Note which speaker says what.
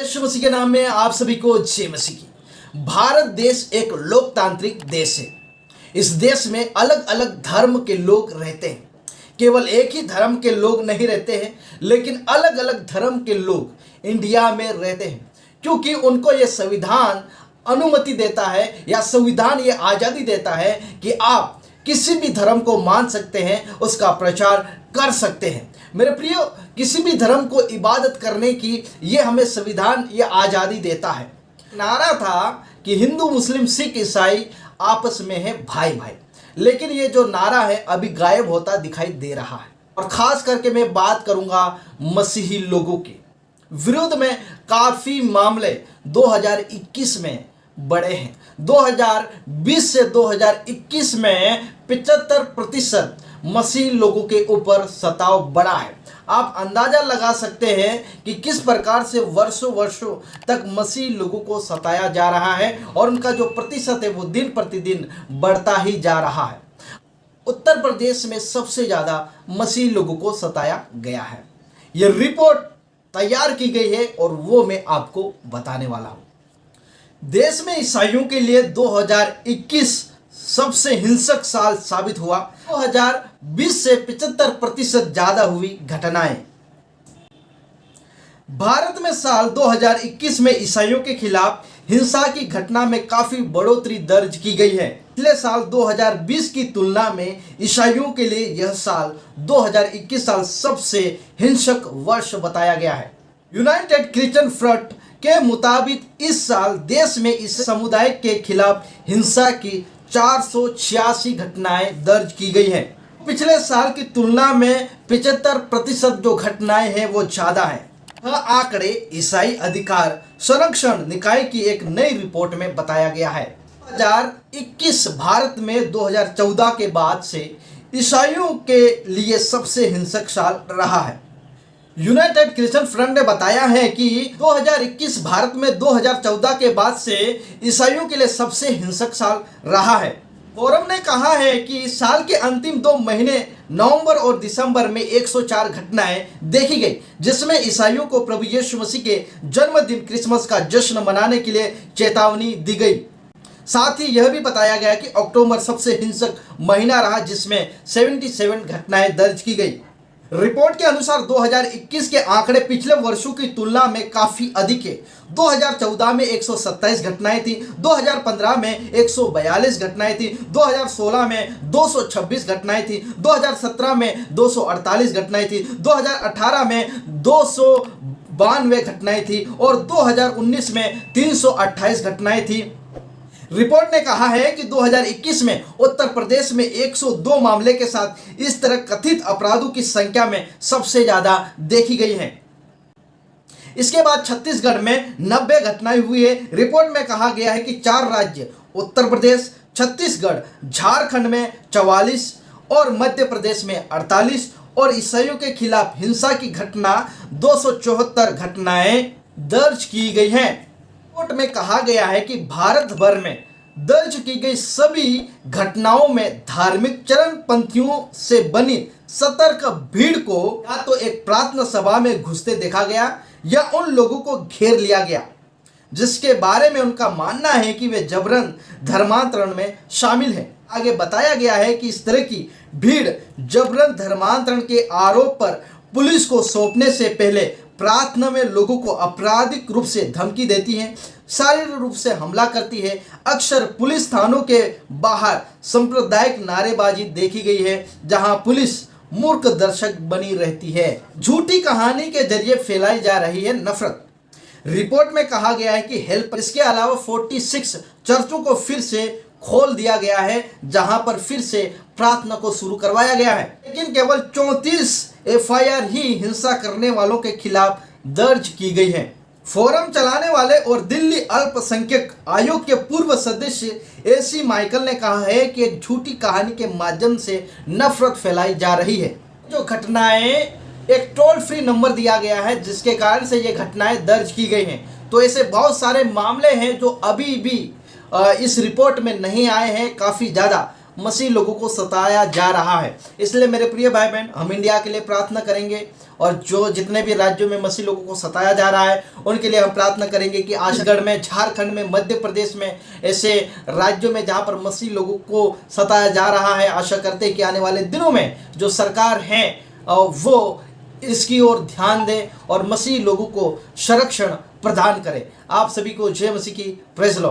Speaker 1: यीशु मसीह के नाम में आप सभी को जय मसीह की। भारत देश एक लोकतांत्रिक देश है। इस देश में अलग अलग धर्म के लोग रहते हैं। केवल एक ही धर्म के लोग नहीं रहते हैं, लेकिन अलग अलग धर्म के लोग इंडिया में रहते हैं, क्योंकि उनको ये संविधान अनुमति देता है या संविधान ये आज़ादी देता है कि आप किसी भी धर्म को मान सकते हैं, उसका प्रचार कर सकते हैं। मेरे प्रियो, किसी भी धर्म को इबादत करने की ये हमें संविधान ये आज़ादी देता है। नारा था कि हिंदू मुस्लिम सिख ईसाई आपस में है भाई भाई, लेकिन ये जो नारा है अभी गायब होता दिखाई दे रहा है। और ख़ास करके मैं बात करूंगा मसीही लोगों के विरुद्ध में। काफ़ी मामले 2021 में बढ़े हैं। 2020 से 2021 में 75% मसीह लोगों के ऊपर सताव बढ़ा है। आप अंदाज़ा लगा सकते हैं कि किस प्रकार से वर्षों वर्षों तक मसीह लोगों को सताया जा रहा है और उनका जो प्रतिशत है वो दिन प्रतिदिन बढ़ता ही जा रहा है। उत्तर प्रदेश में सबसे ज़्यादा मसीह लोगों को सताया गया है। यह रिपोर्ट तैयार की गई है और वो मैं आपको बताने वाला हूँ। देश में ईसाइयों के लिए 2021 सबसे हिंसक साल साबित हुआ। 2020 से 75% ज़्यादा हुई घटनाएं। भारत में साल 2021 में ईसाइयों के खिलाफ हिंसा की घटना में काफ़ी बढ़ोतरी दर्ज की गई है। पिछले साल 2020 की तुलना में ईसाइयों के लिए यह साल 2021 साल सबसे हिंसक वर्ष बताया गया है। यूनाइटेड क्रिश्चियन फ्रंट के मुताबिक इस साल देश में इस समुदाय के खिलाफ हिंसा की 486 घटनाएं दर्ज की गई हैं। पिछले साल की तुलना में 75% जो घटनाएं हैं वो ज़्यादा हैं। यह आंकड़े ईसाई अधिकार संरक्षण निकाय की एक नई रिपोर्ट में बताया गया है। 2021 भारत में 2014 के बाद से ईसाइयों के लिए सबसे हिंसक साल रहा है। यूनाइटेड क्रिश्चियन फ्रंट ने बताया है कि 2021 भारत में 2014 के बाद से ईसाइयों के लिए सबसे हिंसक साल रहा है। फोरम ने कहा है कि साल के अंतिम 2 महीने नवंबर और दिसंबर में 104 घटनाएं देखी गई, जिसमें ईसाइयों को प्रभु यीशु मसीह के जन्मदिन क्रिसमस का जश्न मनाने के लिए चेतावनी दी गई। साथ ही यह भी बताया गया कि अक्टूबर सबसे हिंसक महीना रहा, जिसमें 77 घटनाएं दर्ज की गई। रिपोर्ट के अनुसार 2021 के आंकड़े पिछले वर्षों की तुलना में काफ़ी अधिक है। 2014 में 127 घटनाएं थी, 2015 में 142 घटनाएं थी, 2016 में 226 घटनाएं थी, 2017 में 248 घटनाएं थी, 2018 में 292 घटनाएं थी और 2019 में 328 घटनाएं थी। रिपोर्ट ने कहा है कि 2021 में उत्तर प्रदेश में 102 मामले के साथ इस तरह कथित अपराधों की संख्या में सबसे ज़्यादा देखी गई है। इसके बाद छत्तीसगढ़ में 90 घटनाएं हुई है। रिपोर्ट में कहा गया है कि 4 राज्य उत्तर प्रदेश, छत्तीसगढ़, झारखंड में 44 और मध्य प्रदेश में 48 और ईसाइयों के खिलाफ हिंसा की घटना 274 घटनाएं दर्ज की गई हैं। रिपोर्ट में कहा गया है कि भारत भर में दर्ज की गई सभी घटनाओं में धार्मिक चरमपंथियों से बनी सतर्क भीड़ को या तो एक प्रार्थना सभा में घुसते देखा गया या उन लोगों को घेर लिया गया, जिसके बारे में उनका मानना है कि वे जबरन धर्मांतरण में शामिल हैं। आगे बताया गया है कि इस तरह की भीड़ जबरन धर्मांतरण के आरोप पर पुलिस को सौंपने से पहले प्रार्थना में लोगों को आपराधिक रूप से धमकी देती है, शारीरिक रूप से हमला करती है। अक्सर पुलिस थानों के बाहर सांप्रदायिक नारेबाजी देखी गई है, जहां पुलिस मूर्ख दर्शक बनी रहती है। झूठी कहानी के जरिए फैलाई जा रही है नफरत। रिपोर्ट में कहा गया है कि हेल्प इसके अलावा 46 चर्चों को फिर से खोल दिया गया है, जहां पर फिर से प्रार्थना को शुरू करवाया गया है, लेकिन केवल 34 एफआईआर ही हिंसा करने वालों के खिलाफ दर्ज की गई है। फोरम चलाने वाले और दिल्ली अल्पसंख्यक आयोग के पूर्व सदस्य एसी माइकल ने कहा है कि एक झूठी कहानी के माध्यम से नफरत फैलाई जा रही है। जो घटनाएं एक टोल फ्री नंबर दिया गया है, जिसके कारण से ये घटनाएं दर्ज की गई हैं। तो ऐसे बहुत सारे मामले हैं जो अभी भी इस रिपोर्ट में नहीं आए हैं, काफ़ी ज़्यादा, मसीह लोगों को सताया जा रहा है। इसलिए मेरे प्रिय भाई बहन, हम इंडिया के लिए प्रार्थना करेंगे और जो जितने भी राज्यों में मसीह लोगों को सताया जा रहा है उनके लिए हम प्रार्थना करेंगे कि छत्तीसगढ़ में, झारखंड में, मध्य प्रदेश में, ऐसे राज्यों में जहां पर मसीह लोगों को सताया जा रहा है, आशा करते हैं कि आने वाले दिनों में जो सरकार है वो इसकी ओर ध्यान दे और मसीह लोगों को संरक्षण प्रदान करे। आप सभी को जय मसीह की, प्रेज़ लॉर्ड।